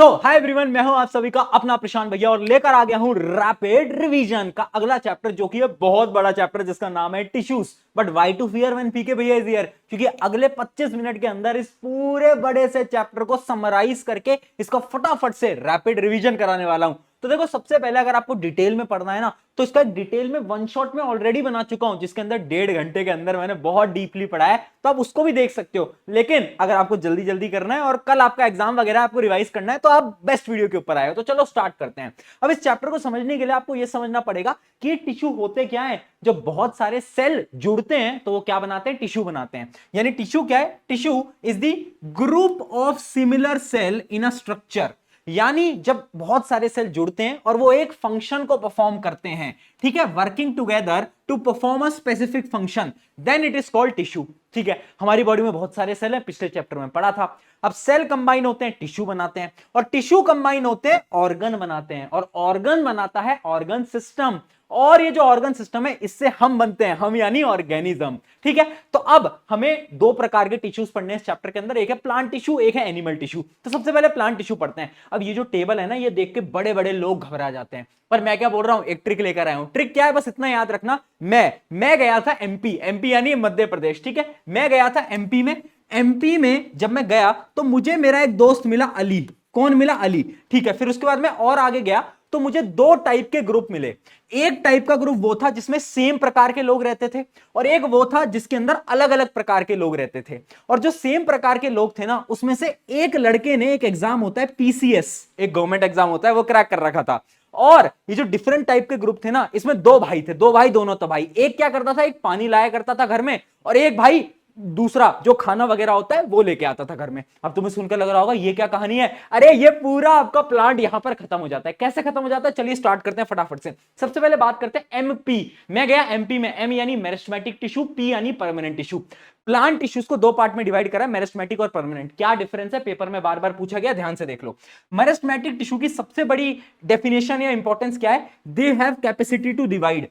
Hi everyone, मैं हूं आप सभी का अपना प्रशांत भैया और लेकर आ गया हूं रैपिड रिवीजन का अगला चैप्टर, जो कि है बहुत बड़ा चैप्टर जिसका नाम है tissues. But why to fear when PK भैया इज हियर, क्योंकि अगले 25 मिनट के अंदर इस पूरे बड़े से चैप्टर को समराइज करके इसका फटाफट से रैपिड रिवीजन कराने वाला हूं। तो देखो, सबसे पहले अगर आपको डिटेल में पढ़ना है ना, तो इसका डिटेल में वन शॉट में ऑलरेडी बना चुका हूं, जिसके अंदर 1.5 घंटे के अंदर मैंने बहुत डीपली पढ़ा है, तो आप उसको भी देख सकते हो। लेकिन अगर आपको जल्दी जल्दी करना है और कल आपका एग्जाम वगैरह आपको रिवाइज करना है, तो आप बेस्ट वीडियो के ऊपर आए हो। तो चलो स्टार्ट करते हैं। अब इस चैप्टर को समझने के लिए आपको यह समझना पड़ेगा कि टिश्यू होते क्या है। जब बहुत सारे सेल जुड़ते हैं तो वो क्या बनाते हैं? टिश्यू बनाते हैं। यानी टिश्यू क्या है? Tissue is the group of similar cell in a structure. यानी जब बहुत सारे सेल जुड़ते हैं और वो एक फंक्शन को परफॉर्म करते हैं, ठीक है, working together to perform a specific function, then it is called tissue. ठीक है, हमारी बॉडी में बहुत सारे सेल हैं, पिछले चैप्टर में पढ़ा था। अब सेल कंबाइन होते हैं, टिश्यू बनाते हैं, और टिश्यू कंबाइन होते हैं, ऑर्गन बनाते हैं, और ऑर्गन बनाता है ऑर्गन सिस्टम। और ये जो ऑर्गन सिस्टम है, इससे हम बनते हैं, हम यानी ऑर्गेनिज्म। ठीक है, तो अब हमें दो प्रकार के टिश्यूज पढ़ने हैं इस चैप्टर के अंदर, एक है प्लांट टिश्यू, एक है एनिमल टिश्यू। तो सबसे पहले प्लांट टिश्यू पढ़ते हैं। अब ये जो टेबल है ना, ये देख के बड़े बड़े लोग घबरा जाते हैं, पर मैं क्या बोल रहा हूं, एक ट्रिक लेकर आया हूं। ट्रिक क्या है, बस इतना याद रखना। मैं गया था एमपी, एमपी यानी मध्य प्रदेश। ठीक है, मैं गया था एमपी में। एमपी में जब मैं गया तो मुझे मेरा एक दोस्त मिला, अली। कौन मिला? अली। ठीक है, फिर उसके बाद मैं और आगे गया तो मुझे दो टाइप के ग्रुप मिले। एक टाइप का ग्रुप वो था जिसमें सेम प्रकार के लोग रहते थे, और एक वो था जिसके अंदर अलग अलग प्रकार के लोग रहते थे। और जो सेम प्रकार के लोग थे ना, उसमें से एक लड़के ने, एक एग्जाम होता है पीसीएस, एक गवर्नमेंट एग्जाम होता है, वो क्रैक कर रखा था। और ये जो डिफरेंट टाइप के ग्रुप थे ना, इसमें दो भाई थे, दो भाई दोनों तो भाई। एक क्या करता था, एक पानी लाया करता था घर में, और एक भाई दूसरा जो खाना वगैरह होता है वो लेके आता था घर में। अब तुम्हें सुनकर लग रहा होगा ये क्या कहानी है? अरे ये पूरा आपका प्लांट यहां पर खत्म हो जाता है। कैसे खत्म हो जाता है? चलिए स्टार्ट करते हैं फटाफट से। सबसे पहले बात करते हैं एमपी। मैं गया एमपी में। एम यानी मेरिस्टेमेटिक टिश्यू, पी यानी परमानेंट टिश्यू। प्लांट टिश्यूज को दो पार्ट में डिवाइड करा, मेरिस्टेमेटिक और परमानेंट। क्या डिफरेंस है, पेपर में बार बार पूछा गया, ध्यान से देख लो। मेरिस्टेमेटिक टिश्यू की सबसे बड़ी डेफिनेशन या इंपॉर्टेंस क्या है? They have capacity to divide,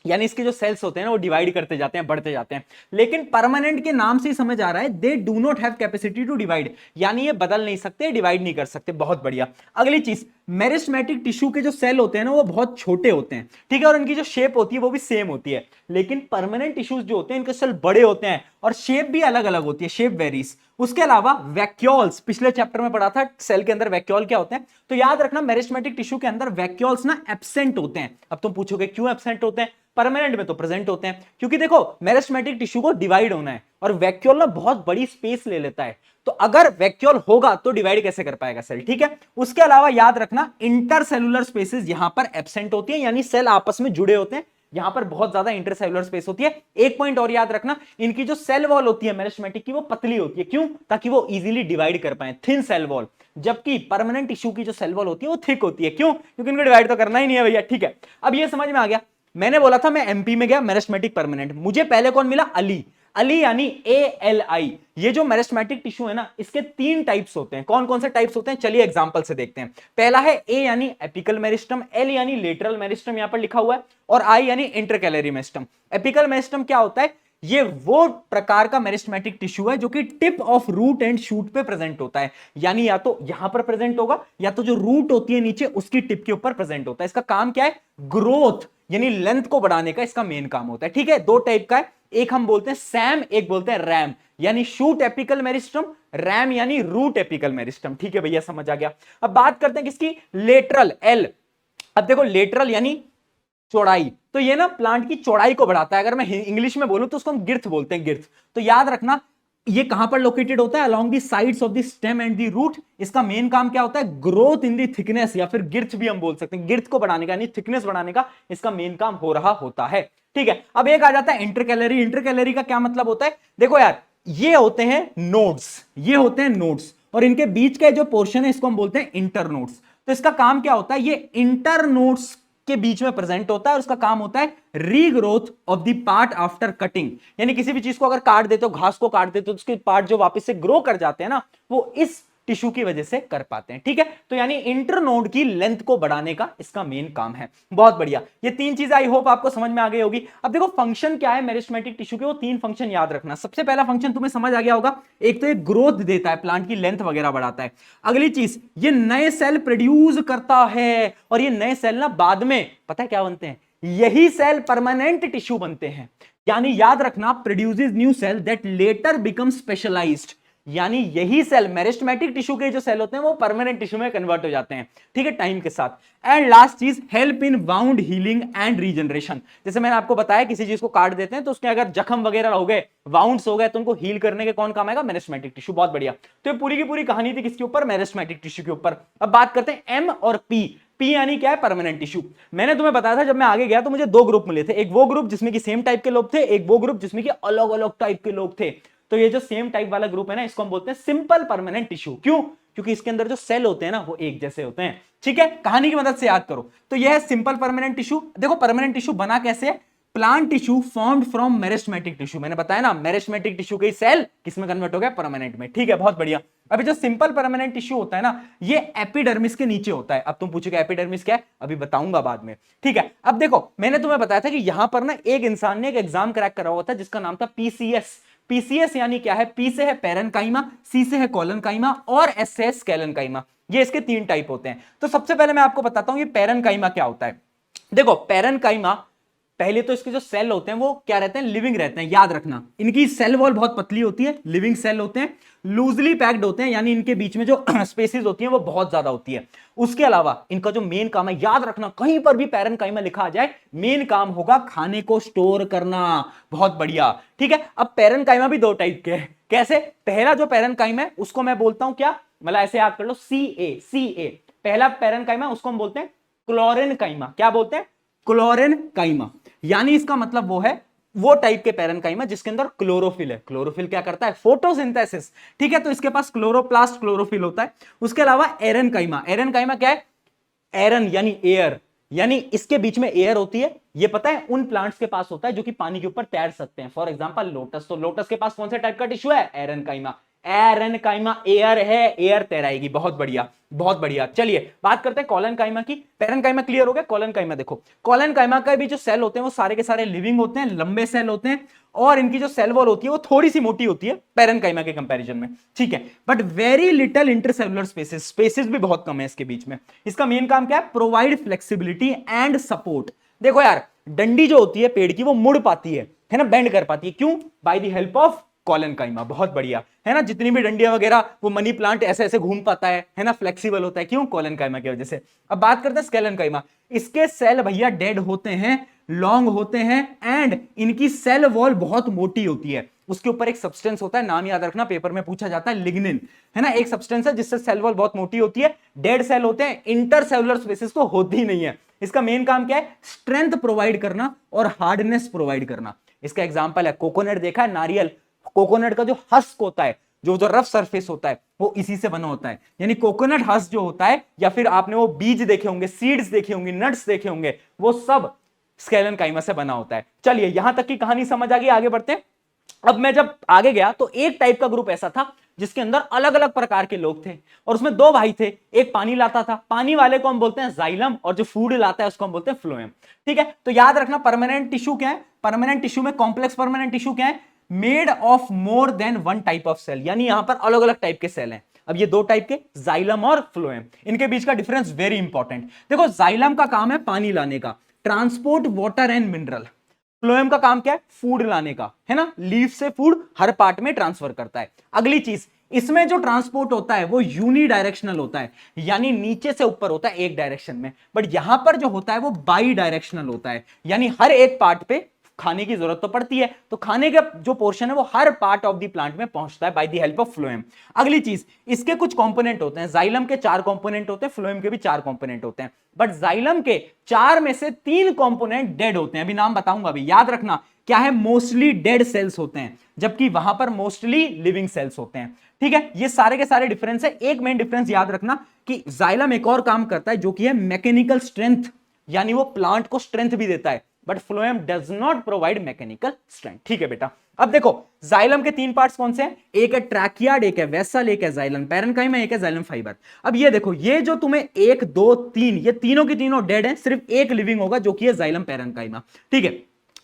यानी इसके जो सेल्स होते हैं ना, वो डिवाइड करते जाते हैं, बढ़ते जाते हैं। लेकिन परमानेंट के नाम से ही समझ आ रहा है, they do not have capacity to divide, यानी ये बदल नहीं सकते, डिवाइड नहीं कर सकते। बहुत बढ़िया। अगली चीज, मेरिस्टेमेटिक टिश्यू के जो सेल होते हैं ना, वो बहुत छोटे होते हैं, ठीक है, और इनकी जो शेप होती है वो भी सेम होती है। लेकिन परमानेंट टिश्यूज जो होते हैं, इनके सेल बड़े होते हैं और शेप भी अलग अलग होती है, शेप वेरीज। उसके अलावा वैक्यूल्स, पिछले चैप्टर में पढ़ा था सेल के अंदर वैक्यूल क्या होते हैं, तो याद रखना मेरिस्टेमेटिक टिश्यू के अंदर वैक्यूल्स ना एब्सेंट होते हैं। अब तुम पूछोगे क्यों एब्सेंट होते हैं? परमानेंट में तो प्रेजेंट होते हैं, क्योंकि देखो मेरिस्टेमेटिक टिश्यू को डिवाइड होना है, और वैक्यूल ना बहुत बड़ी स्पेस ले लेता है, तो अगर वैक्यूल होगा तो डिवाइड कैसे कर पाएगा सेल? ठीक है। उसके अलावा याद रखना इंटरसेलुलर स्पेसेस यहां पर एब्सेंट होती है, यानी सेल आपस में जुड़े होते हैं, यहां पर बहुत ज्यादा इंटरसेलुलर स्पेस होती है। एक पॉइंट और याद रखना, इनकी जो सेल वॉल होती है मेरिस्टेमेटिक की, वो पतली होती है। क्यों? ताकि वो इजीली डिवाइड कर पाए, थिन सेल वॉल। जबकि परमानेंट टिश्यू की जो सेल वॉल होती है वो थिक होती है। क्यों? क्योंकि इनको डिवाइड तो करना ही नहीं है भैया। ठीक है, अब ये समझ में आ गया। मैंने बोला था मैं एमपी में गया, मेरिस्टेमेटिक परमानेंट। मुझे पहले कौन मिला? अली। अली यानी ALI। ये जो मेरिस्टेमेटिक टिश्यू है ना, इसके 3 टाइप्स होते हैं। कौन कौन से टाइप्स होते हैं? चलिए एग्जांपल से देखते हैं। पहला है ए यानी एपिकल मेरिस्टम, एल यानी लेटरल मेरिस्टम, यहां पर लिखा हुआ है, और आई यानी इंटरकैलरी मेरिस्टम। एपिकल मेरिस्टम क्या होता है? ये वो प्रकार का मेरिस्टेमेटिक टिश्यू है जो कि tip of root and shoot पे प्रेजेंट होता है, यानी या तो यहां पर प्रेजेंट होगा, या तो जो रूट होती है नीचे उसकी टिप के ऊपर प्रेजेंट होता है। इसका काम क्या है? ग्रोथ यानी लेंथ को बढ़ाने का इसका मेन काम होता है। ठीक है, दो टाइप का है, एक हम बोलते हैं सैम, एक बोलते हैं रैम, यानी शूट एपिकल मेरिस्टम, रैम यानी रूट एपिकल मेरिस्टम। ठीक है भैया, समझ आ गया। अब बात करते हैं किसकी? Lateral, L. अब देखो लेटरल यानी चौड़ाई, तो ये ना प्लांट की चौड़ाई को बढ़ाता है। अगर मैं इंग्लिश में बोलूं तो उसको हम गिर्थ बोलते हैं, गिर्थ। तो याद रखना ये कहां पर लोकेटेड होता है? Along the sides of the stem and the root. इसका मेन काम क्या होता है? ग्रोथ इन दी थिकनेस, या फिर गिर्थ भी हम बोल सकते हैं, गिर्थ को बढ़ाने का यानी थिकनेस बढ़ाने का इसका मेन काम हो रहा होता है। ठीक है, अब एक आ जाता है इंटरकैलरी। इंटरकैलरी का क्या मतलब होता है? देखो यार, ये होते हैं नोड्स, ये होते हैं नोड्स, और इनके बीच का जो पोर्शन है इसको हम बोलते हैं इंटरनोड्स। तो इसका काम क्या होता है? ये इंटरनोड्स के बीच में प्रेजेंट होता है, और उसका काम होता है regrowth of the part after cutting. यानी किसी भी चीज को अगर काट देते हो, घास को काट देते हो, तो उसके पार्ट जो वापस से ग्रो कर जाते हैं ना, वो इस टिश्यू की वजह से कर पाते हैं। ठीक है, तो यानी इंटरनोड की लेंथ को बढ़ाने का इसका मेन काम है। बहुत बढ़िया, ये तीन चीजें आई होप आपको समझ में आ गई होगी। अब देखो फंक्शन क्या है मेरिस्टेमेटिक टिश्यू के, वो तीन फंक्शन याद रखना। सबसे पहला फंक्शन तुम्हें समझ आ गया होगा, एक तो ये ग्रोथ देता है, प्लांट की लेंथ वगैरह बढ़ाता है। अगली चीज, ये नए सेल प्रोड्यूस करता है, और ये नए सेल ना बाद में पता है क्या बनते हैं, यही सेल परमानेंट टिश्यू बनते हैं। यानी याद रखना, produces new cell that later become specialised, यानी यही सेल मेरिस्टेमेटिक टिश्यू के जो सेल होते हैं वो परमानेंट टिश्यू में कन्वर्ट हो जाते हैं, ठीक है, टाइम के साथ। एंड लास्ट चीज, help in wound healing and regeneration. जैसे मैंने आपको बताया, किसी चीज को काट देते हैं तो उसके अगर जख्म वगैरह हो गए, वाउंड्स हो गए, तो उनको हील करने के कौन काम आएगा, मेरिस्टेमेटिक टिश्यू। बहुत बढ़िया, तो ये पूरी की पूरी कहानी थी किसके ऊपर, मेरिस्टेमेटिक टिश्यू के ऊपर। अब बात करते हैं एम और पी। पी यानी क्या है, परमानेंट टिश्यू। मैंने तुम्हें बताया था जब मैं आगे गया तो मुझे दो ग्रुप मिले थे, एक वो ग्रुप जिसमें कि सेम टाइप के लोग थे, एक वो ग्रुप जिसमें कि अलग अलग टाइप के लोग थे। तो ये जो सेम टाइप वाला ग्रुप है ना, इसको हम बोलते हैं सिंपल परमानेंट टिश्यू। क्यों? क्योंकि इसके अंदर जो सेल होते हैं ना वो एक जैसे होते हैं। ठीक है, कहानी की मदद से याद करो। तो यह है सिंपल परमानेंट टिश्यू। देखो परमानेंट टिश्यू बना कैसे है, plant tissue formed from meristematic tissue. मैंने बताया ना, मेरिस्टेमेटिक टिश्यू के सेल किसमें कन्वर्ट हो गया, परमानेंट में। ठीक है, बहुत बढ़िया। अभी जो सिंपल परमानेंट टिश्यू होता है ना, ये एपिडर्मिस के नीचे होता है। अब तुम पूछोगे एपिडर्मिस क्या है, अभी बताऊंगा बाद में। ठीक है, अब देखो मैंने तुम्हें बताया था कि यहां पर ना एक इंसान ने एक एग्जाम क्रैक करा हुआ था जिसका नाम था पीसीएस। पीसीएस यानी क्या है, पी से है पैरेन्काइमा, सी से है कोलनकाइमा, और एस से है स्केलेनकाइमा। ये इसके तीन टाइप होते हैं। तो सबसे पहले मैं आपको बताता हूं ये पैरेन्काइमा क्या होता है। देखो पैरेन्काइमा, पहले तो इसके जो सेल होते हैं वो क्या रहते हैं, लिविंग रहते हैं। याद रखना, इनकी सेल वॉल बहुत पतली होती है, लिविंग सेल होते हैं, लूजली पैक्ड होते हैं, यानी इनके बीच में जो स्पेसेस होती हैं वो बहुत ज्यादा होती है। उसके अलावा इनका जो मेन काम है, याद रखना कहीं पर भी पैरेन्काइमा लिखा आ जाए, मेन काम होगा खाने को स्टोर करना। बहुत बढ़िया, ठीक है। अब पैरेन्काइमा भी दो टाइप के हैं। कैसे? पहला जो पैरेन्काइमा है उसको मैं बोलता हूं क्या, मतलब ऐसे याद कर लो, सी ए। पहला पैरेन्काइमा उसको हम बोलते हैं क्लोरेनकाइमा। क्या बोलते हैं, क्लोरेनकाइमा। यानी इसका मतलब वो है, वो टाइप के पैरेन्काइमा जिसके अंदर क्लोरोफिल है। क्लोरोफिल क्या करता है, फोटोसिंथेसिस। ठीक है, तो इसके पास क्लोरोप्लास्ट क्लोरोफिल होता है। उसके अलावा एरेनकाइमा। एरेनकाइमा क्या है, एरन यानी एयर, यानी इसके बीच में एयर होती है। ये पता है उन प्लांट्स के पास होता है जो कि पानी के ऊपर तैर सकते हैं। फॉर एग्जांपल लोटस, तो लोटस के पास कौन से टाइप का टिश्यू है, एरेनकाइमा। एरेनकाइमा एयर है, एयर तैराएगी। बहुत बढ़िया, बहुत बढ़िया। चलिए बात करते हैं कॉलनकाइमा की। पैरेन्काइमा क्लियर हो गया, कॉलनकाइमा देखो, कॉलनकाइमा का भी जो सेल होते हैं वो सारे के सारे लिविंग होते हैं, लंबे सेल होते हैं, और इनकी जो सेल वॉल होती है वो थोड़ी सी मोटी होती है पैरेन्काइमा के कंपैरिजन में। ठीक है, but very little intercellular spaces, spaces भी बहुत कम है इसके बीच में। इसका मेन काम क्या है, प्रोवाइड फ्लेक्सिबिलिटी एंड सपोर्ट। देखो यार, डंडी जो होती है पेड़ की वो मुड़ पाती है ना, बेंड कर पाती है। क्यों? By the help of collenchyma. बहुत बढ़िया, है ना, जितनी भी डंडियां वगैरह, वो मनी प्लांट ऐसे ऐसे घूम पाता है ना, फ्लेक्सिबल होता है। क्यों? कॉलनकाइमा की वजह से। अब बात करते हैं स्केलेनकाइमा। इसके सेल भैया डेड होते हैं, लॉन्ग होते हैं, एंड इनकी सेल वॉल बहुत मोटी होती है। उसके ऊपर एक सब्सटेंस होता है, नाम याद रखना, पेपर में पूछा जाता है, लिग्निन, है ना, एक सब्सटेंस है जिससे सेल वॉल बहुत मोटी होती है। डेड सेल होते हैं, इंटरसेलुलर स्पेसेस तो होती ही नहीं है। इसका मेन काम क्या है, स्ट्रेंथ प्रोवाइड करना और हार्डनेस प्रोवाइड करना। इसका एग्जांपल है कोकोनट, देखा है नारियल, कोकोनट का जो हस्क होता है, जो रफ सरफेस होता है, वो इसी से बना होता है। यानी कोकोनट हस्क जो होता है, या फिर आपने वो बीज देखे होंगे, सीड्स देखे होंगे, नट्स देखे होंगे, वो सब स्केलेनकाइमा से बना होता है। चलिए यहां तक की कहानी समझ आ गई, आगे बढ़ते हैं। अब मैं जब आगे गया तो एक टाइप का ग्रुप ऐसा था जिसके अंदर अलग अलग प्रकार के लोग थे, और उसमें दो भाई थे। एक पानी लाता था, पानी वाले को हम बोलते हैं जाइलम, और जो फूड लाता है उसको हम बोलते हैं फ्लोएम। ठीक है, तो याद रखना परमानेंट टिश्यू क्या है, परमानेंट टिश्यू में कॉम्प्लेक्स परमानेंट टिश्यू क्या है, made of more than one type of cell, यानी यहां पर अलग अलग टाइप के सेल हैं। अब ये दो टाइप के, जाइलम और फ्लोएम, इनके बीच का डिफरेंस वेरी इंपॉर्टेंट। देखो जाइलम का काम है पानी लाने का, transport water and mineral. Phloem का काम क्या है, फूड लाने का, है ना, लीफ से फूड हर पार्ट में ट्रांसफर करता है। अगली चीज, इसमें जो ट्रांसपोर्ट होता है वो यूनी डायरेक्शनल होता है, यानी नीचे से ऊपर होता है एक डायरेक्शन में। बट यहां पर जो होता है वो बाई डायरेक्शनल होता है, यानी हर एक पार्ट पे खाने की जरूरत तो पड़ती है, तो खाने का जो पोर्शन है वो हर पार्ट ऑफ द प्लांट में पहुंचता है by the help of phloem. अगली चीज, इसके कुछ कंपोनेंट होते हैं, जाइलम के 4 कंपोनेंट होते हैं, फ्लोएम के भी 4 कंपोनेंट होते हैं, बट जाइलम के 4 में से 3 कंपोनेंट डेड होते हैं। अभी नाम बताऊंगा, अभी याद रखना क्या है, मोस्टली डेड सेल्स होते हैं, जबकि वहां पर मोस्टली लिविंग सेल्स होते हैं। ठीक है, ये सारे के सारे डिफरेंस है। एक मेन डिफरेंस याद रखना कि जाइलम एक और काम करता है जो कि है मैकेनिकल स्ट्रेंथ, यानी वो प्लांट को स्ट्रेंथ भी देता है। But phloem does not provide mechanical strength. ठीक है बेटा, अब देखो जाइलम के तीन पार्ट्स कौन से हैं, एक है ट्रैकियार्ड, एक है वेसल, एक है जाइलम पैरेन्काइमा, एक है जाइलम फाइबर। अब ये देखो, ये जो तुम्हें 1 2 3, ये तीनों की तीनों डेड हैं, सिर्फ एक लिविंग होगा जो कि है जाइलम पैरेन्काइमा। ठीक है,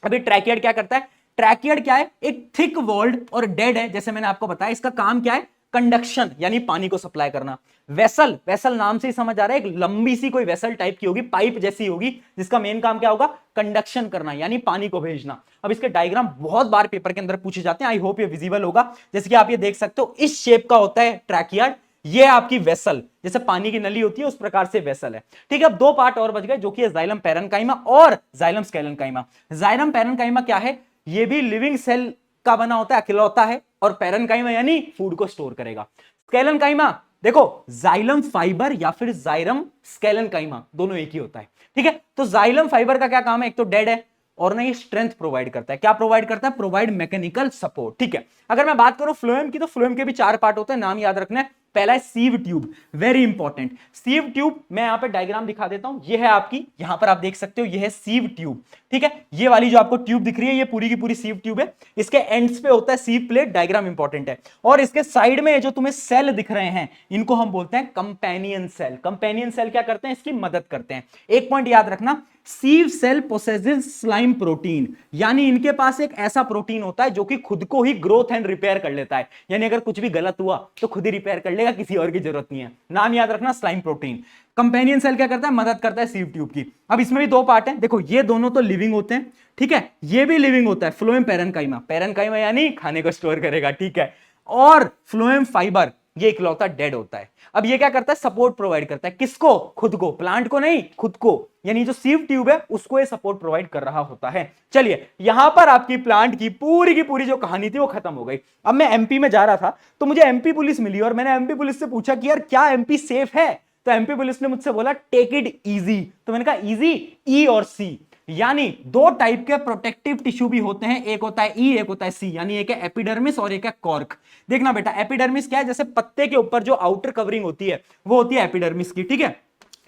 अभी ट्रैकियार्ड क्या करता है, ट्रैकियार्ड क्या है, एक थिक वॉल्ड और डेड है, जैसे मैंने आपको बताया, इसका काम क्या है, कंडक्शन यानी पानी को सप्लाई करना। वेसल, वेसल नाम से ही समझ आ रहा है, एक लंबी सी कोई वेसल टाइप की होगी, पाइप जैसी होगी, जिसका मेन काम क्या होगा, कंडक्शन करना यानी पानी को भेजना। अब इसके डायग्राम बहुत बार पेपर के अंदर पूछे जाते हैं, आई होप ये विजिबल होगा। जैसे कि आप ये देख सकते हो, इस शेप का होता है ट्रैकियार्ड, ये आपकी वेसल, जैसे पानी की नली होती है उस प्रकार से वेसल है। ठीक है, अब दो पार्ट और बच गए जो कि है जाइलम पैरेन्काइमा और जाइलम स्केलेन्काइमा। जाइलम पैरेन्काइमा क्या है, ये भी लिविंग सेल का बना होता है, अकेला होता है, और पैरेन्काइमा यानी फूड को स्टोर करेगा। स्केलेन्काइमा देखो, जाइलम फाइबर या फिर जाइलम स्केलेन्काइमा दोनों एक ही होता है। ठीक है, तो जाइलम फाइबर का क्या काम है, एक तो डेड है और ना ये स्ट्रेंथ प्रोवाइड करता है। क्या प्रोवाइड करता है, प्रोवाइड मैकेनिकल सपोर्ट। ठीक है, अगर मैं बात करूं फ्लोएम की, तो फ्लोएम के भी 4 पार्ट होते हैं, नाम याद रखना है। पहला है sieve tube, very important. Sieve tube मैं यहां पे डायग्राम दिखा देता हूं, ये है आपकी, यहां पर आप देख सकते हो, ये है सीव ट्यूब। ठीक है, ये वाली जो आपको ट्यूब दिख रही है, ये पूरी की पूरी सीव ट्यूब है। इसके एंड्स पे होता है सीव प्लेट, डायग्राम इंपॉर्टेंट है। और इसके साइड में जो तुम्हें सेल दिख रहे हैं, इनको हम बोलते हैं कंपेनियन सेल। कंपेनियन सेल क्या करते हैं, इसकी मदद करते हैं। एक पॉइंट याद रखना, सीव सेल पोसेसेस स्लाइम प्रोटीन, यानी इनके पास एक ऐसा प्रोटीन होता है जो कि खुद को ही ग्रोथ एंड रिपेयर कर लेता है, यानी अगर कुछ भी गलत हुआ तो खुद ही रिपेयर कर लेगा, किसी और की जरूरत नहीं है। नाम याद रखना, स्लाइम प्रोटीन। कंपेनियन सेल क्या करता है, मदद करता है सीव ट्यूब की। अब इसमें भी 2 पार्ट हैं, देखो ये दोनों तो लिविंग होते हैं, ठीक है, ये भी लिविंग होता है, फ्लोएम पैरेन्काइमा, पैरेन्काइमा यानी खाने को स्टोर करेगा। ठीक है, और फ्लोएम फाइबर ये इकलौता डेड होता है। अब ये क्या करता है, सपोर्ट प्रोवाइड करता है, किसको, खुद को, प्लांट को नहीं, खुद को, यानी जो सीव ट्यूब है उसको ये सपोर्ट प्रोवाइड कर रहा होता है। चलिए, यहां पर आपकी प्लांट की पूरी जो कहानी थी वो खत्म हो गई। अब मैं एमपी में जा रहा था, तो मुझे एमपी पुलिस मिली और मैंने एमपी पुलिस से पूछा कि यार क्या एमपी सेफ है, तो एमपी पुलिस ने मुझसे बोला टेक इट इजी। तो मैंने कहा इजी, ई और सी, यानी 2 टाइप के प्रोटेक्टिव टिश्यू भी होते हैं, एक होता है ई, एक होता है सी, यानी एक है एपिडर्मिस और एक है कॉर्क। देखना बेटा, एपिडर्मिस क्या है, जैसे पत्ते के ऊपर जो आउटर कवरिंग होती है वो होती है एपिडर्मिस की। ठीक है,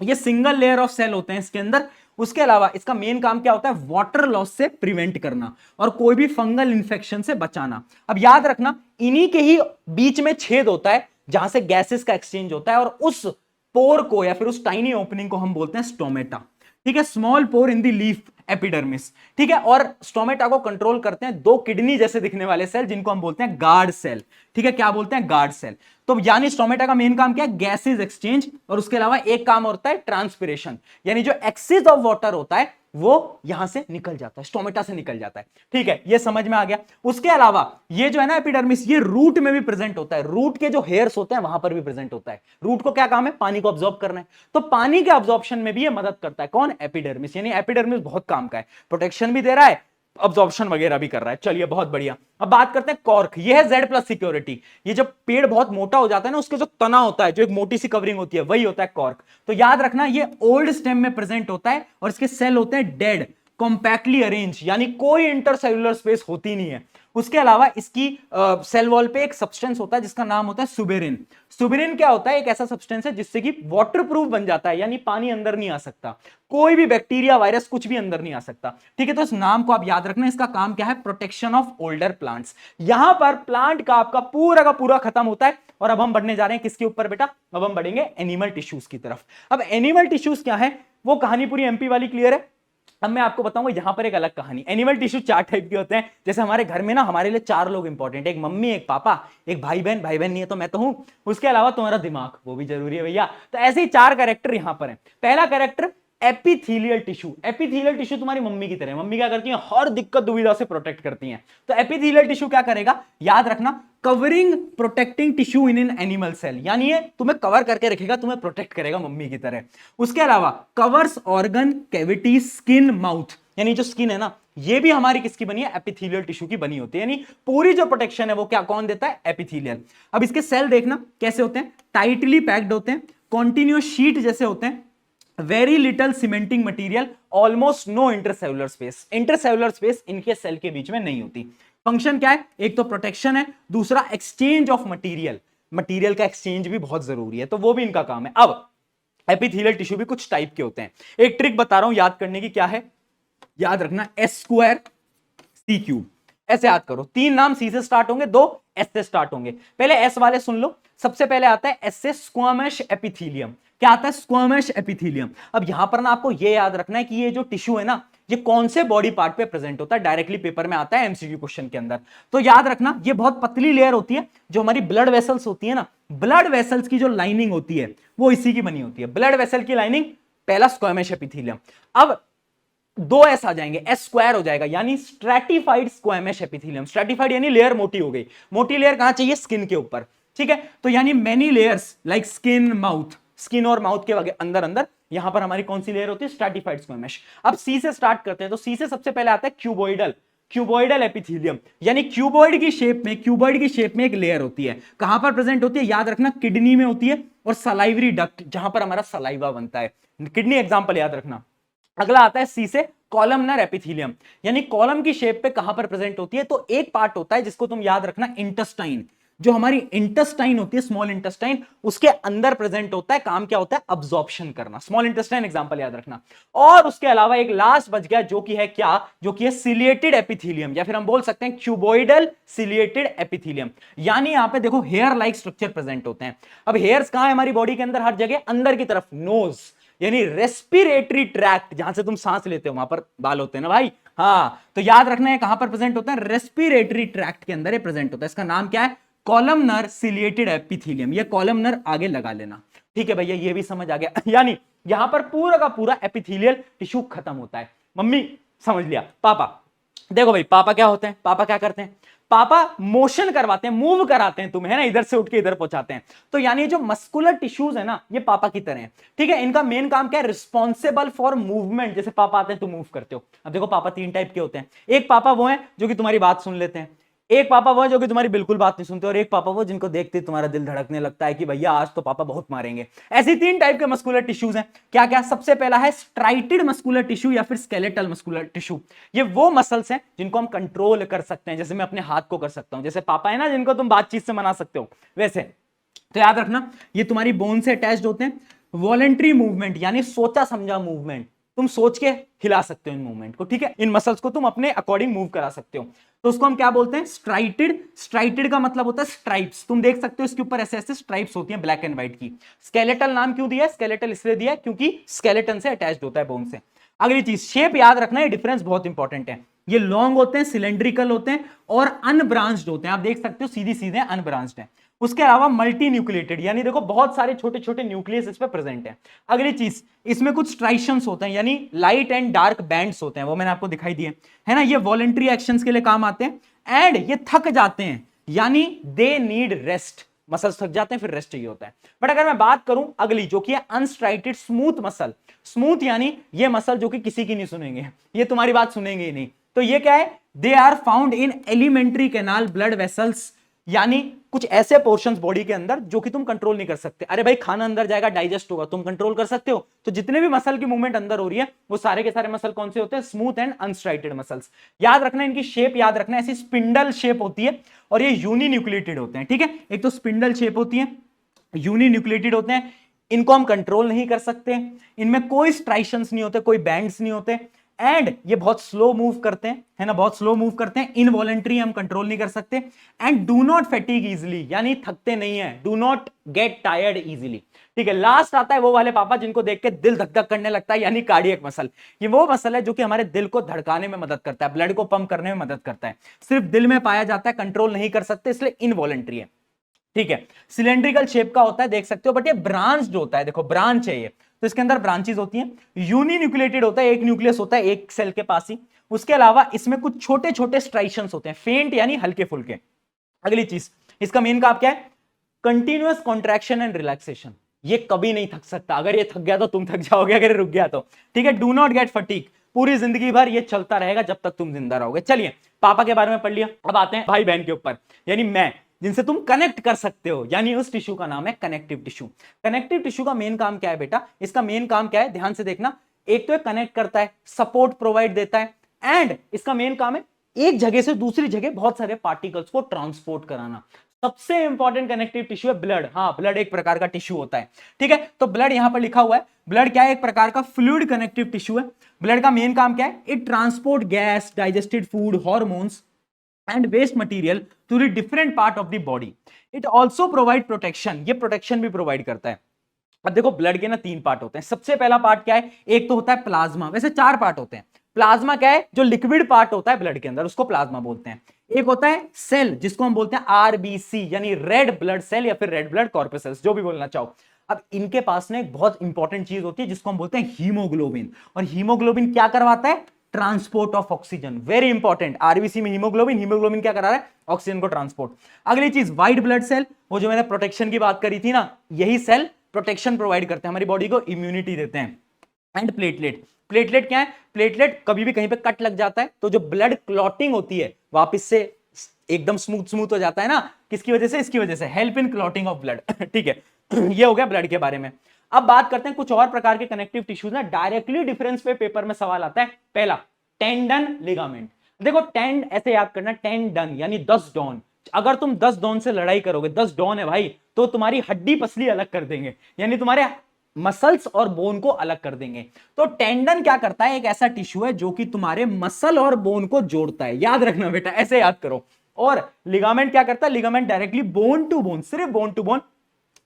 ये सिंगल लेयर ऑफ सेल होते हैं इसके अंदर। उसके अलावा इसका मेन काम क्या होता है, वाटर लॉस से प्रिवेंट करना और कोई भी फंगल इंफेक्शन से बचाना। अब याद रखना, इन्हीं के ही बीच में छेद होता है जहां से गैसेस का एक्सचेंज होता है, और उस पोर को या फिर उस टाइनी ओपनिंग को हम बोलते हैं स्टोमेटा। ठीक है, small pore in the leaf epidermis. ठीक है, और स्टोमेटा को कंट्रोल करते हैं 2 किडनी जैसे दिखने वाले सेल, जिनको हम बोलते हैं गार्ड सेल। ठीक है, क्या बोलते हैं, गार्ड सेल। तो यानी स्टोमेटा का मेन काम क्या है, गैसेस एक्सचेंज, और उसके अलावा एक काम होता है ट्रांसपिरेशन, यानी जो एक्सेस ऑफ वाटर होता है वो यहां से निकल जाता है, स्टोमेटा से निकल जाता है। ठीक है, ये समझ में आ गया। उसके अलावा ये जो है ना एपिडर्मिस, ये रूट में भी प्रेजेंट होता है, रूट के जो हेयर्स होते हैं वहां पर भी प्रेजेंट होता है। रूट को क्या काम है, पानी को ऑब्जॉर्ब करना है, तो पानी के ऑब्जॉर्प्शन में भी ये मदद करता है। कौन, एपिडर्मिस, यानी एपिडर्मिस बहुत काम का है, प्रोटेक्शन भी दे रहा है, अब्जॉर्प्शन वगैरह भी कर रहा है। चलिए, बहुत बढ़िया। अब बात करते हैं कॉर्क, ये है जेड प्लस सिक्योरिटी। ये जब पेड़ बहुत मोटा हो जाता है ना, उसके जो तना होता है, जो एक मोटी सी कवरिंग होती है, वही होता है कॉर्क। तो याद रखना, ये ओल्ड स्टेम में प्रेजेंट होता है और इसके सेल होते हैं डेड, कॉम्पैक्टली अरेंज, यानी कोई इंटरसेल्युलर स्पेस होती नहीं है। उसके अलावा इसकी सेल वॉल पे एक सब्सटेंस होता है जिसका नाम होता है सुबेरिन। सुबेरिन क्या होता है, एक ऐसा सब्सटेंस है जिससे कि वाटर प्रूफ बन जाता है, यानी पानी अंदर नहीं आ सकता, कोई भी बैक्टीरिया वायरस कुछ भी अंदर नहीं आ सकता। ठीक है, तो इस नाम को आप याद रखना, इसका काम क्या है, प्रोटेक्शन ऑफ ओल्डर प्लांट्स। यहां पर प्लांट का आपका पूरा का पूरा खत्म होता है, और अब हम बढ़ने जा रहे हैं किसके ऊपर बेटा, अब हम बढ़ेंगे एनिमल टिश्यूज की तरफ। अब एनिमल टिश्यूज क्या है, वो कहानी पूरी एमपी वाली क्लियर है। अब मैं आपको बताऊंगा यहां पर एक अलग कहानी। एनिमल टिश्यू 4 टाइप के होते हैं, जैसे हमारे घर में ना, हमारे लिए 4 लोग इंपॉर्टेंट है, एक मम्मी, एक पापा, एक भाई बहन, भाई बहन नहीं है तो मैं तो हूं, उसके अलावा तुम्हारा दिमाग, वो भी जरूरी है भैया। तो ऐसे ही 4 कैरेक्टर यहां पर हैं। पहला character epithelial tissue. Epithelial tissue तुम्हारी मम्मी की तरह है, मम्मी क्या करती है, हर दिक्कत दुविधा से प्रोटेक्ट करती हैं। तो एपिथेलियल टिश्यू क्या करेगा, याद रखना, covering protecting tissue in an animal cell, यानी ये तुम्हें कवर करके रखेगा, तुम्हें प्रोटेक्ट करेगा मम्मी की तरह। उसके अलावा covers organ cavity, skin, mouth, यानी जो स्किन है ना, ये भी हमारी किसकी बनी है, एपिथेलियल टिश्यू की बनी होती है, यानी पूरी जो प्रोटेक्शन है वो क्या, कौन देता है, एपिथेलियल। अब इसके सेल देखना कैसे होते हैं, टाइटली पैक्ड होते हैं, कॉन्टिन्यूस शीट जैसे होते हैं, very little cementing material, almost no intercellular space. Intercellular space इनके सेल के बीच में नहीं होती। फंक्शन क्या है, एक तो प्रोटेक्शन है, दूसरा एक्सचेंज ऑफ मटेरियल, मटेरियल का एक्सचेंज भी बहुत जरूरी है, तो वो भी इनका काम है। अब एपिथेलियल टिश्यू भी कुछ टाइप के होते हैं, एक ट्रिक बता रहा हूं याद करने की, क्या है, याद रखना एस स्क्वायर सी क्यूब, ऐसे याद करो। 3 नाम सी से स्टार्ट होंगे, 2 एस से स्टार्ट होंगे। पहले एस वाले सुन लो। सबसे पहले आता है एस से स्क्वामश एपिथेलियम। क्या आता है? स्क्वामश एपिथेलियम। अब यहां पर ना आपको ये याद रखना है कि ये जो टिश्यू है ना, ये कौन से बॉडी पार्ट पे प्रेजेंट होता है। डायरेक्टली पेपर में आता है एमसीक्यू क्वेश्चन के अंदर। तो याद रखना ये बहुत पतली लेयर होती है, जो हमारी ब्लड वेसल्स होती है ना, ब्लड वेसल्स की जो लाइनिंग होती है वो इसी की बनी होती है। ब्लड वेसल की लाइनिंग, पहला स्क्वामश एपिथेलियम। अब 2 एस आ जाएंगे, एस स्क्वायर हो जाएगा, यानी स्ट्रैटिफाइड स्क्वामश एपिथेलियम। स्ट्रैटिफाइड यानी लेयर मोटी हो गई। मोटी लेयर कहां चाहिए? स्किन के ऊपर, ठीक है। तो यानी many layers like skin, mouth, skin और माउथ के अंदर अंदर यहां पर हमारी कौन सी लेयर होती है? स्ट्रैटिफाइड स्क्वामश। अब सी से स्टार्ट करते हैं, तो सी से सबसे पहले आता है क्यूबोइडल, क्यूबोइडल एपिथेलियम, यानी क्यूबोइड की शेप में, क्यूबोइड की शेप में एक लेयर होती है। कहां पर प्रेजेंट होती है? याद रखना किडनी में होती है, और सलाइवरी डक्ट, जहां पर हमारा सलाइवा बनता है। किडनी एग्जांपल याद रखना। अगला आता है सी से कॉलमनर एपिथेलियम, यानी कॉलम की शेप पे कहां पर प्रेजेंट होती है? तो एक पार्ट होता है जिसको तुम याद रखना इंटेस्टाइन, जो हमारी इंटेस्टाइन होती है, स्मॉल इंटेस्टाइन, उसके अंदर प्रेजेंट होता है। काम क्या होता है? अब्जॉर्प्शन करना। स्मॉल इंटेस्टाइन एग्जांपल याद रखना। और उसके अलावा एक लास्ट बच गया, जो कि है क्या? जो कि है सिलिएटेड एपिथेलियम, या फिर हम बोल सकते हैं क्यूबोइडल सिलिएटेड एपिथेलियम। यानी यहां पे देखो हेयर लाइक स्ट्रक्चर प्रेजेंट होते हैं। अब हेयर्स कहां है हमारी बॉडी के अंदर? हर जगह अंदर की तरफ, नोज, यानी रेस्पिरेटरी ट्रैक्ट, जहां से तुम सांस लेते हो वहां पर बाल होते हैं ना भाई। हाँ, तो याद रखना है कहां पर प्रेजेंट होता है? रेस्पिरेटरी ट्रैक्ट के अंदर ये प्रेजेंट होता है। इसका नाम क्या है? Columnar ciliated epithelium. ये कॉलमनर आगे लगा लेना, ठीक है भैया, ये भी समझ आ गया। यानी यहां पर पूरा का पूरा एपिथेलियल टिश्यू खत्म होता है। मम्मी समझ लिया। पापा देखो भाई, पापा क्या होते हैं? पापा क्या करते हैं? पापा मोशन करवाते हैं, मूव कराते हैं तुम्हें, है ना, इधर से उठ के इधर पहुंचाते हैं। तो यानी जो मस्कुलर टिश्यूज है ना, ये पापा की तरह है, ठीक है। इनका मेन काम क्या है? Responsible for movement. जैसे पापा आते हैं तो मूव करते हो। अब देखो पापा 3 टाइप के होते हैं। एक पापा वो है जो कि तुम्हारी बात सुन लेते हैं, एक पापा वो है जो कि तुम्हारी बिल्कुल बात नहीं सुनते, और एक पापा वो जिनको देखते तुम्हारा दिल धड़कने लगता है कि भैया आज तो पापा बहुत मारेंगे। ऐसी 3 टाइप के मस्कुलर टिश्यूज हैं। क्या क्या? सबसे पहला है स्ट्राइटेड मस्कुलर टिश्यू या फिर स्केलेटल मस्कुलर टिश्यू। ये वो मसल्स हैं जिनको हम कंट्रोल कर सकते हैं, जैसे मैं अपने हाथ को कर सकता हूं, जैसे पापा है ना जिनको तुम बातचीत से मना सकते हो, वैसे। तो याद रखना ये तुम्हारी बोन से अटैच्ड होते हैं। वॉलेंट्री मूवमेंट यानी सोचा समझा मूवमेंट, तुम सोच के हिला सकते हो इन मूवमेंट को, ठीक है। इन मसल्स को तुम अपने अकॉर्डिंग मूव करा सकते हो। तो उसको हम क्या बोलते हैं? स्ट्राइटेड। स्ट्राइटेड का मतलब होता है स्ट्राइप्स। तुम देख सकते हो इसके ऊपर ऐसे ऐसे स्ट्राइप्स होती हैं ब्लैक एंड व्हाइट की। स्केलेटल नाम क्यों दिया है? स्केलेटल इसलिए दिया है क्योंकि स्केलेटन से अटैच्ड होता है बोन से। अगली चीज, शेप याद रखना है, डिफरेंस बहुत इंपॉर्टेंट है। ये लॉन्ग होते हैं, सिलेंड्रिकल होते हैं, और अनब्रांच्ड होते हैं। आप देख सकते हो सीधी सीधे अनब्रांच्ड है। उसके अलावा मल्टी न्यूक्लिएटेड, यानी देखो बहुत सारे छोटे छोटे न्यूक्लियस इस पे प्रेजेंट है। अगली चीज, इसमें कुछ स्ट्राइशंस होते हैं, यानी लाइट एंड डार्क बैंड्स होते हैं, वो मैंने आपको दिखाई दिए, है ना। ये वॉलेंट्री एक्शंस के लिए काम आते हैं। एंड ये थक जाते हैं, यानी दे नीड रेस्ट। मसल्स थक जाते हैं, फिर रेस्ट चाहिए होता है। बट अगर मैं बात करूं अगली, जो कि है अनस्ट्राइटेड स्मूथ मसल। स्मूथ यानी ये मसल जो कि किसी की नहीं सुनेंगे, ये तुम्हारी बात सुनेंगे ही नहीं। तो ये क्या है? They are found in alimentary canal blood vessels, यानी कुछ ऐसे पोर्शंस बॉडी के अंदर जो कि तुम कंट्रोल नहीं कर सकते। अरे भाई खाना अंदर जाएगा, डाइजेस्ट होगा, तुम कंट्रोल कर सकते हो? तो जितने भी मसल की मूवमेंट अंदर हो रही है वो सारे के सारे मसल कौन से होते हैं? Smooth and unstriated muscles. याद रखना इनकी शेप याद रखना, ऐसी स्पिंडल शेप होती है, और ये यूनिन्यूक्लिएटेड होते हैं, ठीक है। एक तो स्पिंडल शेप होती है, यूनिन्यूक्लिएटेड होते हैं, इनको हम कंट्रोल नहीं कर सकते, इनमें कोई स्ट्राइशंस नहीं होते, कोई बैंड्स नहीं होते, एंड ये बहुत स्लो मूव करते हैं, है ना, बहुत स्लो मूव करते हैं। इनवॉलेंट्री हम कंट्रोल नहीं कर सकते। And do not fatigue easily, यानी थकते नहीं है। Do not get tired easily, ठीक है। लास्ट आता है वो वाले पापा जिनको देख के दिल धक धक करने लगता है, यानी कार्डियक मसल। ये वो मसल है जो कि हमारे दिल को धड़काने में मदद करता है, ब्लड को पंप करने में मदद करता है। सिर्फ दिल में पाया जाता है, कंट्रोल नहीं कर सकते, इसलिए इनवॉलेंट्री है, ठीक है। सिलेंड्रिकल शेप का होता है, देख सकते हो, बट ये ब्रांच्ड होता है। देखो ब्रांच है ये, तो इसके अंदर ब्रांचेस होती हैं। यूनिन्यूक्लिएटेड होता है, एक न्यूक्लियस होता है एक सेल के पास ही। उसके अलावा इसमें कुछ छोटे छोटे स्ट्राइशंस होते हैं, फेंट यानी हल्के फुल्के। अगली चीज, इसका मेन काम क्या है? Continuous contraction and relaxation. ये कभी नहीं थक सकता, अगर ये थक गया तो तुम थक जाओगे, अगर ये रुक गया तो, ठीक है। डू नॉट गेट फटीग, पूरी जिंदगी भर ये चलता रहेगा जब तक तुम जिंदा रहोगे। चलिए, पापा के बारे में पढ़ लिया, अब आते हैं भाई बहन के ऊपर, यानी मैं, जिनसे तुम कनेक्ट कर सकते हो, यानी उस टिश्यू का नाम है कनेक्टिव टिश्यू। कनेक्टिव टिश्यू का मेन काम क्या है बेटा? इसका मेन काम क्या है? ध्यान से देखना। एक तो ये कनेक्ट करता है, सपोर्ट प्रोवाइड देता है, एंड इसका मेन काम है एक जगह से दूसरी जगह बहुत सारे पार्टिकल्स को ट्रांसपोर्ट कराना। सबसे इंपॉर्टेंट कनेक्टिव टिश्यू है ब्लड। हाँ, ब्लड एक प्रकार का टिश्यू होता है, ठीक है। तो ब्लड यहां पर लिखा हुआ है, ब्लड क्या है, एक प्रकार का फ्लूइड कनेक्टिव टिश्यू है। ब्लड का मेन काम क्या है, it transport gas, digested food, hormones and waste material to the different part of the body. It also provide protection, ये प्रोटेक्शन भी प्रोवाइड करता है। अब देखो ब्लड के ना 3 पार्ट होते हैं। सबसे पहला पार्ट क्या है, एक तो होता है प्लाज्मा, वैसे 4 पार्ट होते हैं। प्लाज्मा क्या है, जो लिक्विड पार्ट होता है ब्लड के अंदर, उसको प्लाज्मा बोलते हैं। एक होता है सेल, जिसको हम बोलते हैं आरबीसी, यानी रेड ब्लड सेल या फिर रेड ब्लड कॉर्पसेल्स, जो भी बोलना चाहो। अब इनके पास ना एक बहुत इंपॉर्टेंट चीज होती है जिसको हम बोलते हैं हीमोग्लोबिन। और हीमोग्लोबिन क्या करवाता है, transport of oxygen. Very important, RBC में हीमोग्लोबिन, हीमोग्लोबिन क्या करा रहा है, ऑक्सीजन को ट्रांसपोर्ट। अगली चीज व्हाइट ब्लड सेल, वो जो मैंने प्रोटेक्शन की बात करी थी ना, यही सेल प्रोटेक्शन प्रोवाइड करते हैं, हमारी बॉडी को इम्यूनिटी देते हैं। एंड प्लेटलेट, प्लेटलेट क्या है, प्लेटलेट कभी भी कहीं पे कट लग जाता है तो जो ब्लड क्लॉटिंग होती है वापस से एकदम स्मूथ स्मूथ हो जाता है ना, किसकी वजह से, इसकी वजह से, help in clotting of blood. ठीक है, ये हो गया ब्लड के बारे में। अब बात करते हैं कुछ और प्रकार के कनेक्टिव टिश्यूज ना, डायरेक्टली डिफरेंस पे पेपर में सवाल आता है। पहला टेंडन लिगामेंट। देखो टेंड ऐसे याद करना, टेंडन यानी 10 डॉन। अगर तुम 10 डॉन से लड़ाई करोगे, 10 डॉन है भाई, तो तुम्हारी हड्डी पसली अलग कर देंगे, यानी तुम्हारे मसल्स और बोन को अलग कर देंगे। तो टेंडन क्या करता है, एक ऐसा टिश्यू है जो कि तुम्हारे मसल और बोन को जोड़ता है, याद रखना बेटा, ऐसे याद करो। और लिगामेंट क्या करता है, ligament directly bone to bone, सिर्फ बोन टू बोन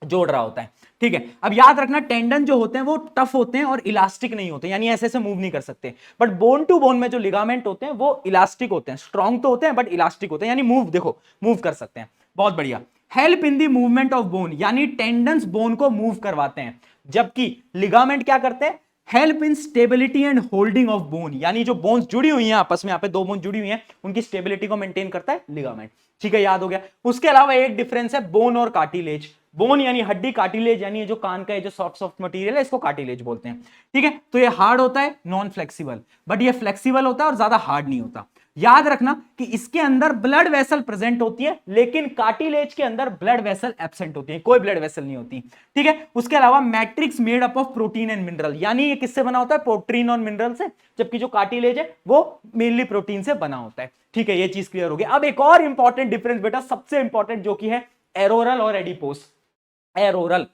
जोड़ रहा होता है। ठीक है, अब याद रखना टेंडन जो होते हैं वो टफ होते हैं और इलास्टिक नहीं होते, यानी ऐसे ऐसे मूव नहीं कर सकते। बट बोन टू बोन में जो लिगामेंट होते हैं वो इलास्टिक होते हैं, स्ट्रॉन्ग तो होते हैं बट इलास्टिक होते हैं, यानी मूव, देखो मूव कर सकते हैं। बहुत बढ़िया। Help in the movement of bone, यानी टेंडन्स बोन को मूव करवाते हैं, जबकि लिगामेंट क्या करते हैं, help in stability and holding of bone, यानी जो बोन्स जुड़ी हुई हैं आपस में, यहाँ पे 2 बोन जुड़ी हुई हैं, उनकी स्टेबिलिटी को मेंटेन करता है लिगामेंट। ठीक है, याद हो गया। उसके अलावा एक डिफरेंस है बोन और कार्टिलेज। बोन यानी हड्डी, कार्टिलेज यानी जो कान का जो सॉफ्ट सॉफ्ट मटेरियल है, इसको कार्टिलेज बोलते हैं। ठीक है, तो ये हार्ड होता है, नॉन फ्लेक्सिबल, बट ये फ्लेक्सिबल होता है और ज्यादा हार्ड नहीं होता। याद रखना कि इसके अंदर ब्लड वेसल प्रेजेंट होती है, लेकिन कार्टिलेज के अंदर ब्लड वेसल एब्सेंट होती है, कोई ब्लड वेसल नहीं होती। ठीक है, उसके अलावा matrix made up of protein and mineral, यानी ये किससे बना होता है, प्रोटीन और मिनरल से, जबकि जो कार्टिलेज है वो मेनली प्रोटीन से बना होता है। ठीक है, ये चीज क्लियर हो गई। अब एक और इंपॉर्टेंट डिफरेंस बेटा, सबसे इंपॉर्टेंट, जो कि है एरोरल और एडिपोस। एरोरल,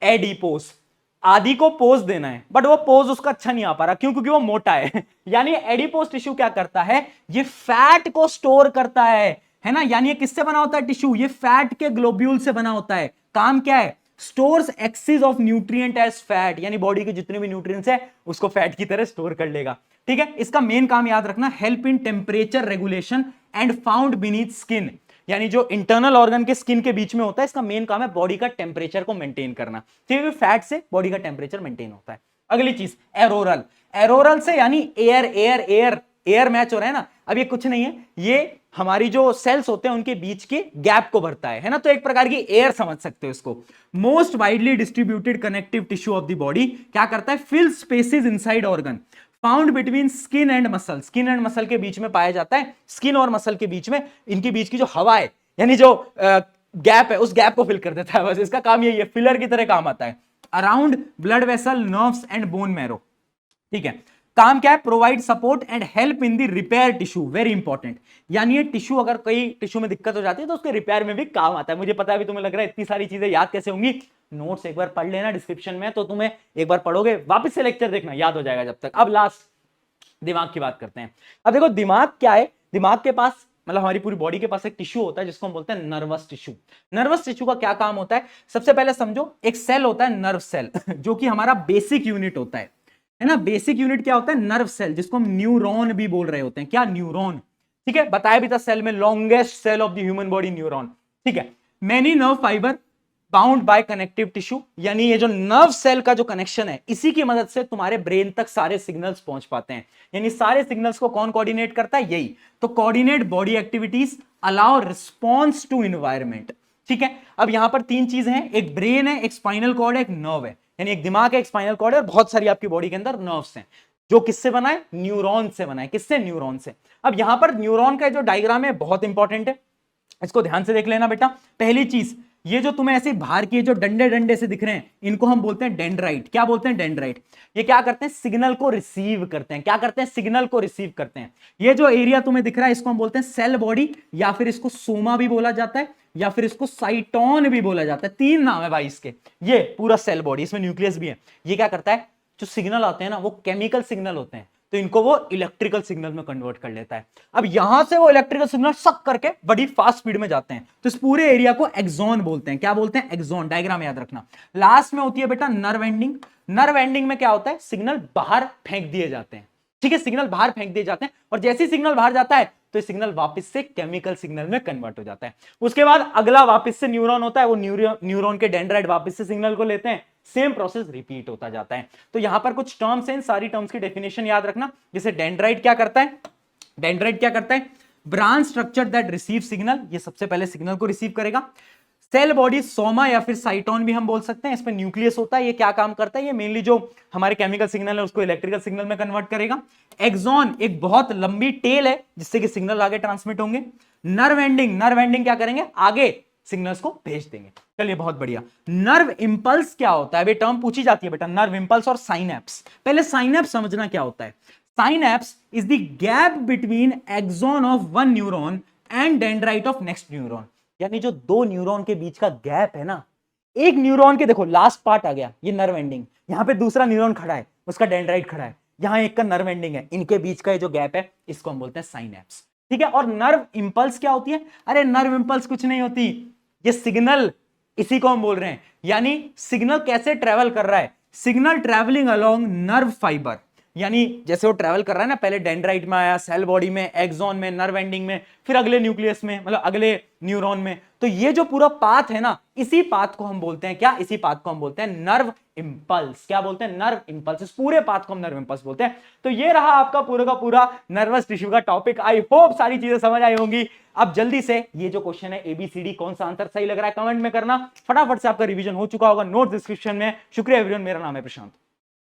एडिपोस, आदि को पोज देना है, बट वो पोज उसका अच्छा नहीं आ पा रहा, क्यों, क्योंकि वो मोटा है। यानी एडिपोस टिश्यू क्या करता है, ये फैट को स्टोर करता है ना। यानी ये किससे बना होता है टिश्यू, ये फैट के ग्लोब्यूल से बना होता है। काम क्या है, stores excess of nutrient as fat, यानी बॉडी के जितने भी न्यूट्रिएंट्स है उसको फैट की तरह स्टोर कर लेगा। ठीक है, इसका मेन काम याद रखना, help in temperature regulation and found beneath skin, यानी जो इंटरनल ऑर्गन के स्किन के बीच में होता है, इसका मेन काम है बॉडी का टेम्परेचर को मेंटेन करना। ठीक है, फैट से बॉडी का टेम्परेचर मेंटेन होता है। अगली चीज एरोरल, एरोरल से यानी air air air air match हो रहा है ना। अब ये कुछ नहीं है, ये हमारी जो सेल्स होते हैं उनके बीच के गैप को भरता है ना, तो एक प्रकार की एयर समझ सकते हो इसको। Most widely distributed connective tissue of the body क्या करता है, fill spaces inside organ, found between skin and muscle, skin and muscle के बीच में पाया जाता है। स्किन और मसल के बीच में, इनके बीच की जो हवा है, यानी जो गैप है, उस गैप को फिल कर देता है, बस इसका काम यही है, फिलर की तरह काम आता है। Around blood vessel, nerves and bone marrow. ठीक है, काम क्या है, provide support and help in the repair tissue, very important. यानी ये टिश्यू, अगर कोई टिश्यू में दिक्कत हो जाती है तो उसके रिपेयर में भी काम आता है। मुझे पता है अभी तुम्हें लग रहा है इतनी सारी चीजें याद कैसे होंगी, नोट्स एक बार पढ़ लेना डिस्क्रिप्शन में, तो तुम्हें एक बार पढ़ोगे वापस से लेक्चर देखना, याद हो जाएगा जब तक। अब लास्ट दिमाग की बात करते हैं। अब देखो दिमाग क्या है, दिमाग के पास, मतलब हमारी पूरी बॉडी के पास एक टिश्यू होता है जिसको हम बोलते हैं नर्वस टिश्यू। नर्वस टिश्यू का क्या काम होता है, सबसे पहले समझो, एक सेल होता है नर्व सेल, जो कि हमारा बेसिक यूनिट होता है ना। बेसिक यूनिट क्या होता है, नर्व सेल, जिसको हम न्यूरॉन भी बोल रहे होते हैं। क्या, न्यूरॉन। ठीक है, बताया भी था सेल में, longest cell of the human body neuron. ठीक है, many nerve fibre bound by connective tissue, यानी ये जो नर्व सेल का जो कनेक्शन है, इसी की मदद से तुम्हारे ब्रेन तक सारे सिग्नल्स पहुंच पाते हैं। यानी सारे सिग्नल्स को कौन कोऑर्डिनेट करता है, यही। तो coordinate body activities, allow response to environment. ठीक है, अब यहां पर 3 चीजें हैं, एक ब्रेन है, एक स्पाइनल कॉर्ड है, एक नर्व है, यानी एक दिमाग है, एक स्पाइनल कॉर्ड है, और बहुत सारी आपकी बॉडी के अंदर नर्व्स हैं, जो किससे बना है, न्यूरॉन से बना है। किससे, न्यूरॉन से। अब यहां पर न्यूरॉन का जो डायग्राम है बहुत इंपॉर्टेंट है, इसको ध्यान से देख लेना बेटा। पहली चीज, ये जो तुम्हें ऐसे बाहर की जो डंडे डंडे से दिख रहे हैं, इनको हम बोलते हैं डेंड्राइट। क्या बोलते हैं, डेंड्राइट। ये क्या करते हैं, सिग्नल को रिसीव करते हैं। क्या करते हैं, सिग्नल को रिसीव करते हैं। ये जो एरिया तुम्हें दिख रहा है, इसको हम बोलते हैं सेल बॉडी, या फिर इसको सोमा भी बोला जाता है। या फिर इसको साइटोन भी बोला जाता है। 3 नाम है भाई इसके। ये पूरा सेल बॉडी, इसमें न्यूक्लियस भी है। ये क्या करता है, जो सिग्नल आते हैं ना वो केमिकल सिग्नल होते हैं, तो इनको वो इलेक्ट्रिकल सिग्नल में कन्वर्ट कर लेता है। अब यहां से वो इलेक्ट्रिकल सिग्नल सक करके बड़ी फास्ट स्पीड में जाते हैं, तो इस पूरे एरिया को एक्सॉन बोलते हैं। क्या बोलते हैं? एक्सॉन। डायग्राम याद रखना। लास्ट में होती है बेटा नर्व एंडिंग। नर्व एंडिंग में क्या होता है, सिग्नल बाहर फेंक दिए जाते हैं। ठीक है, सिग्नल बाहर फेंक दिए जाते हैं, और जैसे ही सिग्नल बाहर जाता है तो सिग्नल वापस से केमिकल सिग्नल में कन्वर्ट हो जाता है। उसके बाद अगला वापस से न्यूरॉन होता है, वो न्यूरॉन के डेंड्राइट वापस से सिग्नल को लेते हैं, सेम प्रोसेस रिपीट होता जाता है। तो यहां पर कुछ टर्म्स हैं, सारी टर्म्स की डेफिनेशन याद रखना। जैसे डेंड्राइट क्या करता है, डेंड्राइट क्या करता है, branch structure that receive signal, ये सबसे पहले सिग्नल को रिसीव करेगा। सेल बॉडी सोमा या फिर साइटोन भी हम बोल सकते हैं, इसमें न्यूक्लियस होता है। ये क्या काम करता है, ये मेनली जो हमारे केमिकल सिग्नल है उसको इलेक्ट्रिकल सिग्नल में कन्वर्ट करेगा। एक्सॉन एक बहुत लंबी टेल है जिससे कि सिग्नल आगे ट्रांसमिट होंगे। नर्व एंडिंग, नर्व एंडिंग क्या करेंगे, आगे सिग्नल्स को भेज देंगे। चलिए बहुत बढ़िया। नर्व इंपल्स क्या होता है, ये टर्म पूछी जाती है बेटा, नर्व इंपल्स और साइनैप्स। पहले साइनैप्स समझना क्या होता है। Synapse is the gap between axon of one neuron and dendrite of next neuron. यानी जो दो न्यूरॉन के बीच का गैप है ना, एक न्यूरॉन के देखो लास्ट पार्ट आ गया, ये नर्व एंडिंग, यहां पे दूसरा न्यूरॉन खड़ा है, उसका डेंड्राइट खड़ा है, यहां एक का नर्व एंडिंग है, इनके बीच का ये जो गैप है इसको हम बोलते हैं साइनैप्स। ठीक है, और नर्व इंपल्स क्या होती है, अरे नर्व इंपल्स कुछ नहीं होती, ये सिग्नल, इसी को हम बोल रहे हैं। यानी सिग्नल कैसे ट्रेवल कर रहा है, signal travelling along nerve fibre. यानी जैसे वो ट्रैवल कर रहा है ना, पहले डेंड्राइट में आया, सेल बॉडी में, एक्सॉन में, नर्व एंडिंग में, फिर अगले न्यूक्लियस में, मतलब अगले न्यूरॉन में। तो ये जो पूरा पाथ है ना, इसी पाथ को हम बोलते हैं क्या, इसी पाथ को हम बोलते हैं नर्व इंपल्स। क्या बोलते हैं, नर्व इंपल्स। इस पूरे पाथ को हम नर्व इंपल्स बोलते हैं। तो ये रहा आपका पूरा का पूरा नर्वस टिश्यू का टॉपिक। आई होप सारी चीजें समझ आई होंगी। अब जल्दी से ये जो क्वेश्चन है एबीसीडी, कौन सा आंसर सही लग रहा है कमेंट में करना। फटाफट से आपका रिवीजन हो चुका होगा, नोट डिस्क्रिप्शन में। शुक्रिया एवरीवन, मेरा नाम है प्रशांत।